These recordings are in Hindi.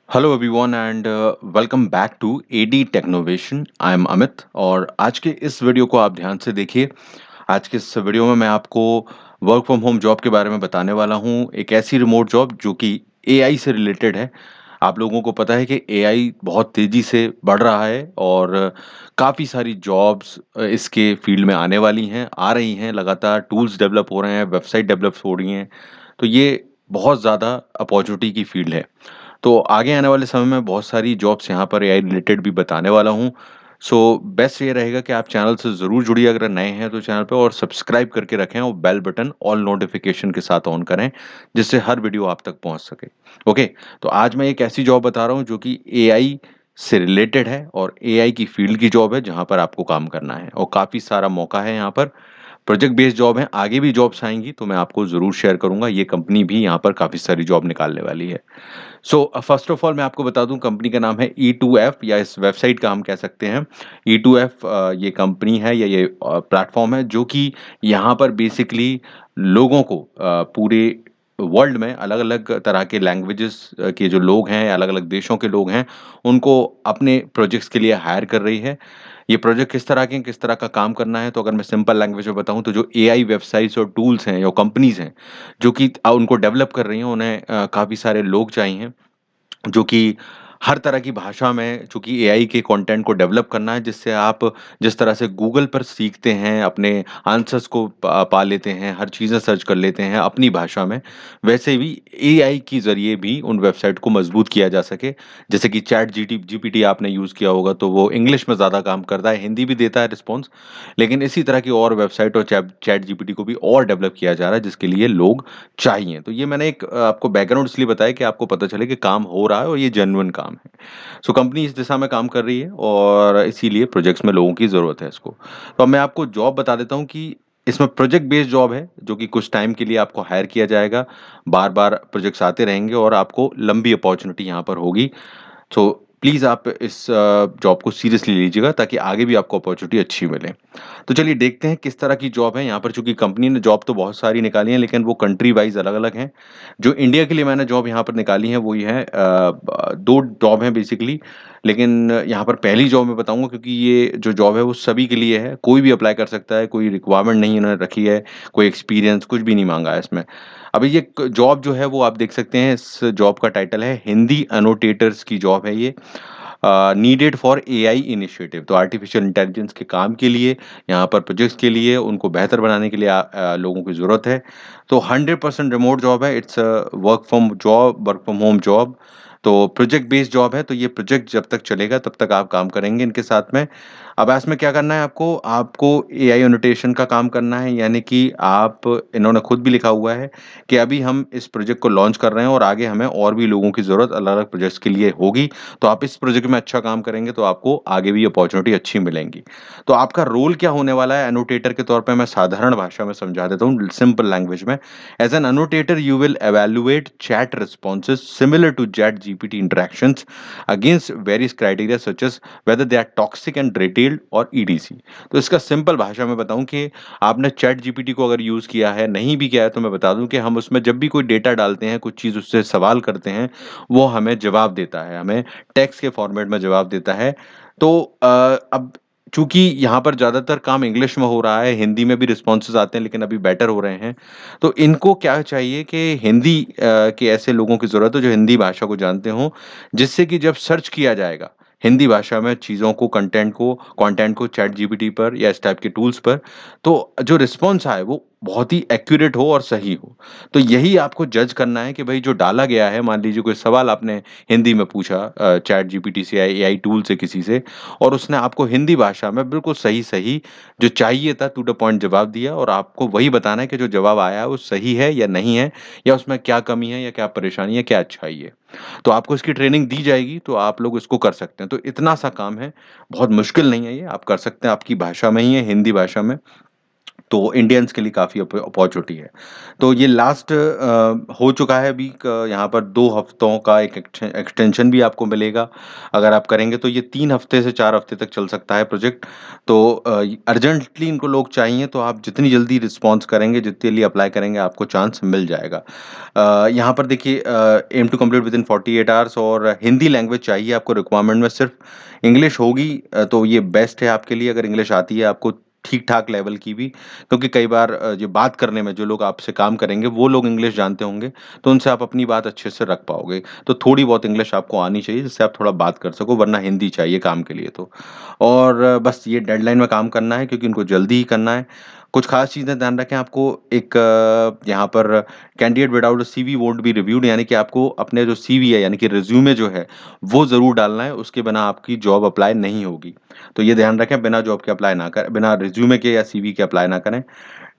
Hello everyone and welcome back to AD Technovation. I am Amit और आज के इस वीडियो को आप ध्यान से देखिए। आज के इस वीडियो में मैं आपको वर्क फ्रॉम होम जॉब के बारे में बताने वाला हूं। एक ऐसी रिमोट जॉब जो कि एआई से रिलेटेड है। आप लोगों को पता है कि एआई बहुत तेजी से बढ़ रहा है और काफ़ी सारी जॉब्स इसके फील्ड में आने वाली हैं, आ रही हैं। लगातार टूल्स डेवलप हो रहे हैं, वेबसाइट डेवलप हो रही हैं। तो ये बहुत ज़्यादा अपॉर्चुनिटी की फील्ड है। तो आगे आने वाले समय में बहुत सारी जॉब्स यहाँ पर एआई रिलेटेड भी बताने वाला हूँ। सो बेस्ट ये रहेगा कि आप चैनल से ज़रूर जुड़िए अगर नए हैं तो चैनल पे, और सब्सक्राइब करके रखें और बेल बटन ऑल नोटिफिकेशन के साथ ऑन करें, जिससे हर वीडियो आप तक पहुँच सके। ओके, तो आज मैं एक ऐसी जॉब बता रहा हूँ जो कि एआई से रिलेटेड है और एआई की फील्ड की जॉब है जहाँ पर आपको काम करना है और काफ़ी सारा मौका है यहाँ पर। प्रोजेक्ट बेस्ड जॉब है, आगे भी जॉब्स आएँगी तो मैं आपको ज़रूर शेयर करूँगा। ये कंपनी भी यहाँ पर काफ़ी सारी जॉब निकालने वाली है। सो फर्स्ट ऑफ ऑल मैं आपको बता दूं, कंपनी का नाम है E2F, या इस वेबसाइट का हम कह सकते हैं E2F। ये कंपनी है या ये प्लेटफॉर्म है जो कि यहाँ पर बेसिकली लोगों को पूरे वर्ल्ड में अलग अलग तरह के लैंग्वेजेस के जो लोग हैं, अलग अलग देशों के लोग हैं, उनको अपने प्रोजेक्ट्स के लिए हायर कर रही है। ये प्रोजेक्ट किस तरह के हैं, किस तरह का काम करना है, तो अगर मैं सिंपल लैंग्वेज में बताऊं तो जो एआई वेबसाइट्स और टूल्स हैं या कंपनीज हैं जो कि उनको डेवलप कर रही हैं, उन्हें काफ़ी सारे लोग चाहिए जो कि हर तरह की भाषा में, चूँकि एआई के कंटेंट को डेवलप करना है, जिससे आप जिस तरह से गूगल पर सीखते हैं, अपने आंसर्स को पा लेते हैं, हर चीज़ें सर्च कर लेते हैं अपनी भाषा में, वैसे भी एआई के ज़रिए भी उन वेबसाइट को मजबूत किया जा सके। जैसे कि चैट जीपीटी आपने यूज़ किया होगा, तो वो इंग्लिश में ज़्यादा काम करता है, हिंदी भी देता है रिस्पॉन्स, लेकिन इसी तरह की और वेबसाइट और चैट जीपीटी को भी और डेवलप किया जा रहा है, जिसके लिए लोग चाहिए। तो ये मैंने एक आपको बैकग्राउंड इसलिए बताया कि आपको पता चले कि काम हो रहा है और ये जेन्युइन काम है। सो कंपनी इस दिशा में काम कर रही है और इसीलिए प्रोजेक्ट्स में लोगों की ज़रूरत है इसको। तो अब मैं आपको जॉब बता देता हूँ कि इसमें प्रोजेक्ट बेस्ड जॉब है जो कि कुछ टाइम के लिए आपको हायर किया जाएगा। बार-बार प्रोजेक्ट्स आते रहेंगे और आपको लंबी अपॉर्च्युनिटी यहाँ पर होगी। सो प्लीज़ आप इस जॉब को सीरियसली लीजिएगा ताकि आगे भी आपको अपॉर्च्युनिटी अच्छी मिले। तो चलिए देखते हैं किस तरह की जॉब है यहाँ पर। चूँकि कंपनी ने जॉब तो बहुत सारी निकाली हैं, लेकिन वो कंट्री वाइज़ अलग-अलग हैं। जो इंडिया के लिए मैंने जॉब यहाँ पर निकाली है वो ये है, 2 जॉब हैं बेसिकली, लेकिन यहाँ पर पहली जॉब मैं बताऊँगा क्योंकि ये जो जॉब है वो सभी के लिए है, कोई भी अप्लाई कर सकता है, कोई रिक्वायरमेंट नहीं इन्होंने रखी है, कोई एक्सपीरियंस कुछ भी नहीं माँगा है इसमें। अभी ये क जॉब जो है वो आप देख सकते हैं, इस जॉब का टाइटल है हिंदी एनोटेटर्स की जॉब है ये। नीडेड फॉर एआई इनिशिएटिव, तो आर्टिफिशियल इंटेलिजेंस के काम के लिए, यहाँ पर प्रोजेक्ट्स के लिए, उनको बेहतर बनाने के लिए लोगों की ज़रूरत है। तो 100% रिमोट जॉब है, it's work from home job. तो प्रोजेक्ट बेस्ड जॉब है, तो ये प्रोजेक्ट जब तक चलेगा तब तक आप काम करेंगे इनके साथ में। अब इसमें क्या करना है आपको? आपको एआई एनोटेशन का काम करना है, यानी कि आप, इन्होंने खुद भी लिखा हुआ है कि अभी हम इस प्रोजेक्ट को लॉन्च कर रहे हैं और आगे हमें और भी लोगों की ज़रूरत अलग-अलग प्रोजेक्ट्स के लिए होगी। तो आप इस प्रोजेक्ट में अच्छा काम करेंगे तो आपको आगे भी अपॉर्च्युनिटी अच्छी मिलेंगी। तो आपका रोल क्या होने वाला है एनोटेटर के तौर पे, मैं साधारण भाषा में समझा देता हूँ, सिंपल लैंग्वेज में। As an annotator you will evaluate chat responses similar to chat GPT interactions against various criteria such as whether they are toxic and detailed और ईडीसी। तो इसका सिंपल भाषा में बताऊँ कि आपने चैट जीपीटी को अगर यूज़ किया है, नहीं भी किया है, तो मैं बता दूँ कि हम उसमें जब भी कोई डेटा डालते हैं, कुछ चीज़ उससे सवाल करते हैं, वो हमें जवाब देता है, हमें टेक्स्ट के फॉर्मेट में जवाब देता है। तो अब चूँकि यहाँ पर ज़्यादातर काम इंग्लिश में हो रहा है, हिंदी में भी रिस्पॉन्सेज़ आते हैं लेकिन अभी बेटर हो रहे हैं। तो इनको क्या चाहिए कि हिंदी के ऐसे लोगों की ज़रूरत है जो हिंदी भाषा को जानते हों, जिससे कि जब सर्च किया जाएगा हिंदी भाषा में चीज़ों को, कंटेंट को चैट जीपीटी पर या इस टाइप के टूल्स पर, तो जो रिस्पॉन्स आए वो बहुत ही एक्यूरेट हो और सही हो। तो यही आपको जज करना है कि भई जो डाला गया है, मान लीजिए कोई सवाल आपने हिंदी में पूछा चैट जीपीटी से या एआई टूल से किसी से, और उसने आपको हिंदी भाषा में बिल्कुल सही-सही जो चाहिए था टू द पॉइंट जवाब दिया, और आपको वही बताना है कि जो जवाब आया है वो सही है या नहीं है, या उसमें क्या कमी है या क्या परेशानी है, क्या अच्छाई है। तो आपको इसकी ट्रेनिंग दी जाएगी, तो आप लोग इसको कर सकते हैं। तो इतना-सा काम है, बहुत मुश्किल नहीं है ये, आप कर सकते हैं, आपकी भाषा में ही है, हिंदी भाषा में। तो इंडियंस के लिए काफ़ी अपॉर्चुनिटी है। तो ये लास्ट हो चुका है अभी यहाँ पर 2 हफ्तों का एक एक्सटेंशन भी आपको मिलेगा। अगर आप करेंगे तो ये 3 हफ्ते से 4 हफ्ते तक चल सकता है प्रोजेक्ट। तो अर्जेंटली इनको लोग चाहिए तो आप जितनी जल्दी रिस्पॉन्स करेंगे, जितनी जल्दी अप्लाई करेंगे आपको चांस मिल जाएगा। यहाँ पर देखिए aim to complete within 48 hours और हिंदी लैंग्वेज चाहिए आपको रिक्वायरमेंट में सिर्फ इंग्लिश होगी तो ये बेस्ट है आपके लिए अगर इंग्लिश आती है आपको ठीक-ठाक लेवल की भी क्योंकि कई बार जो बात करने में जो लोग आपसे काम करेंगे, वो लोग इंग्लिश जानते होंगे, तो उनसे आप अपनी बात अच्छे से रख पाओगे। तो थोड़ी बहुत इंग्लिश आपको आनी चाहिए, जिससे आप थोड़ा बात कर सको, वरना हिंदी चाहिए काम के लिए तो। और बस ये डेडलाइन में काम करना है क्योंकि इनको जल्दी ही करना है। कुछ खास चीज़ें ध्यान रखें आपको एक यहाँ पर candidate without a CV won't be reviewed यानी कि आपको अपने जो सीवी है यानी कि रिज़्यूमे जो है, वो ज़रूर डालना है, उसके बिना आपकी जॉब अप्लाई नहीं होगी। तो ये ध्यान रखें बिना जॉब के अप्लाई ना करें बिना रिज़्यूमे के या सीवी के अप्लाई ना करें।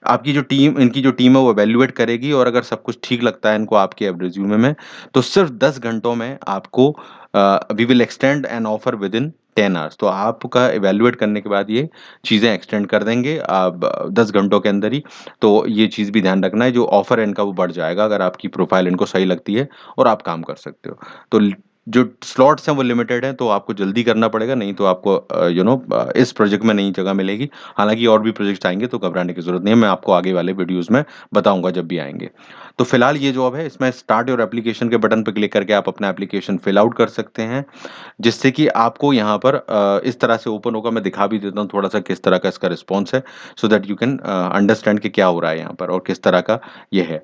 आपकी जो टीम इनकी जो टीम है वो इवैल्यूएट करेगी और अगर सब कुछ ठीक लगता है इनको आपके रिज़्यूमे में, तो सिर्फ़ 10 घंटों में आपको we will extend an offer within 10 hours तो आपका इवैल्यूएट करने के बाद ये चीज़ें एक्सटेंड कर देंगे 10 घंटों के अंदर ही। तो ये चीज़ भी ध्यान रखना है जो ऑफर है इनका वो बढ़ जाएगा अगर आपकी प्रोफ़ाइल इनको सही लगती है और आप काम कर सकते हो। तो ल जो स्लॉट्स हैं वो लिमिटेड हैं तो आपको जल्दी करना पड़ेगा नहीं तो आपको इस प्रोजेक्ट में नई जगह मिलेगी। हालाँकि और भी प्रोजेक्ट्स आएँगे तो घबराने की ज़रूरत नहीं है, मैं आपको आगे वाले वीडियोज़ में बताऊँगा जब भी आएँगे। तो फिलहाल ये जॉब है इसमें स्टार्ट योर एप्लीकेशन के बटन पे क्लिक करके आप अपना एप्लीकेशन फिल आउट कर सकते हैं, जिससे कि आपको यहाँ पर इस तरह से ओपन होगा मैं दिखा भी देता हूँ थोड़ा-सा किस तरह का इसका रिस्पॉन्स है, so that you can understand कि क्या हो रहा है यहाँ पर और किस तरह का ये है।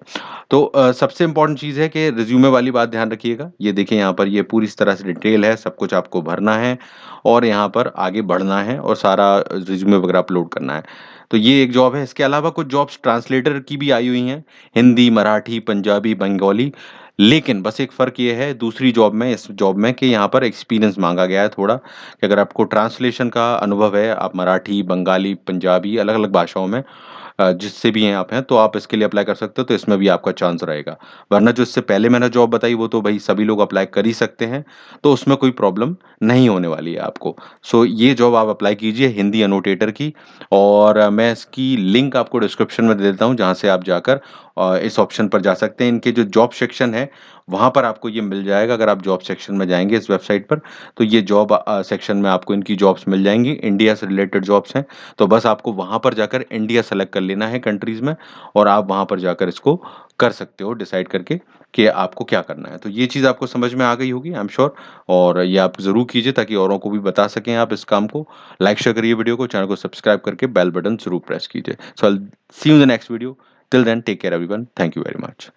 तो सबसे इम्पोर्टेंट चीज़ है कि रिज़्यूमे वाली बात ध्यान रखिएगा। ये देखिए यहाँ पर ये पूरी इस तरह से डिटेल है, सब कुछ आपको भरना है और यहाँ पर आगे बढ़ना है और सारा रिज़्यूमे वगैरह अपलोड करना है। तो ये एक जॉब है, इसके अलावा कुछ जॉब्स ट्रांसलेटर की भी आई हुई हैं, हिंदी, मराठी, पंजाबी, बंगाली। लेकिन बस एक फ़र्क ये है दूसरी जॉब में इस जॉब में कि यहाँ पर एक्सपीरियंस माँगा गया है थोड़ा, कि अगर आपको ट्रांसलेशन का अनुभव है, आप मराठी, बंगाली, पंजाबी अलग-अलग भाषाओं में जिससे भी हैं आप हैं, तो आप इसके लिए अप्लाई कर सकते हो, तो इसमें भी आपका चांस रहेगा। वरना जो इससे पहले मैंने जॉब बताई, वो तो भई सभी लोग अप्लाई कर ही सकते हैं, तो उसमें कोई प्रॉब्लम नहीं होने वाली है आपको। सो ये जॉब आप अप्लाई कीजिए हिंदी एनोटेटर की और मैं इसकी लिंक आपको डिस्क्रिप्शन में दे देता हूँ, जहाँ से आप जाकर इस ऑप्शन पर जा सकते हैं। इनके जो जॉब सेक्शन है, वहाँ पर आपको ये मिल जाएगा। अगर आप जॉब सेक्शन में जाएँगे इस वेबसाइट पर, तो ये जॉब सेक्शन में आपको इनकी जॉब्स मिल जाएँगी, इंडिया से रिलेटेड जॉब्स हैं। तो बस आपको वहाँ पर जाकर इंडिया सेलेक्ट कर लेना है कंट्रीज़ में और आप वहाँ पर जाकर इसको कर सकते हो डिसाइड करके कि आपको क्या करना है। तो ये चीज़ आपको समझ में आ गई होगी आई एम श्योर और ये आप ज़रूर कीजिए ताकि औरों को भी बता सकें आप इस काम को। लाइक शेयर करिए वीडियो को, चैनल को सब्सक्राइब करके बेल बटन ज़रूर प्रेस कीजिए। So I will see you in the next video. Till then take care everyone. Thank you very much.